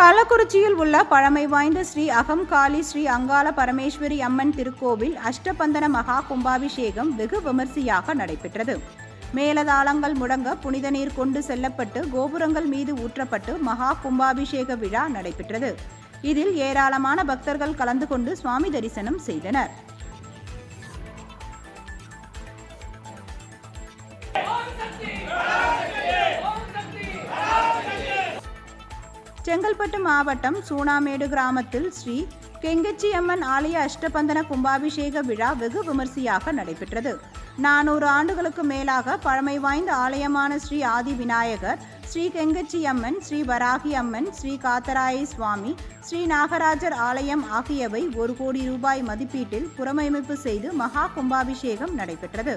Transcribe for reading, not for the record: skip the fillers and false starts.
கள்ளக்குறிச்சியில் உள்ள பழமை வாய்ந்த ஸ்ரீ அகம்காளி ஸ்ரீ அங்காள பரமேஸ்வரி அம்மன் திருக்கோவில் அஷ்டபந்தன மகா கும்பாபிஷேகம் வெகு விமர்சையாக நடைபெற்றது. மேலதாளங்கள் முழங்க புனித நீர் கொண்டு செல்லப்பட்டு கோபுரங்கள் மீது ஊற்றப்பட்டு மகா கும்பாபிஷேக விழா நடைபெற்றது. இதில் ஏராளமான பக்தர்கள் கலந்து கொண்டு சுவாமி தரிசனம் செய்தனர். செங்கல்பட்டு மாவட்டம் சூனாமேடு கிராமத்தில் ஸ்ரீ கெங்கச்சியம்மன் ஆலய அஷ்டபந்தன கும்பாபிஷேக விழா வெகு விமர்சையாக நடைபெற்றது. 400 ஆண்டுகளுக்கு மேலாக பழமை வாய்ந்த ஆலயமான ஸ்ரீ ஆதி விநாயகர், ஸ்ரீ கெங்கச்சியம்மன், ஸ்ரீ வராகி அம்மன், ஸ்ரீ காத்தராய சுவாமி, ஸ்ரீ நாகராஜர் ஆலயம் ஆகியவை 1 கோடி ரூபாய் மதிப்பீட்டில் புறமையமைப்பு செய்து மகா கும்பாபிஷேகம் நடைபெற்றது.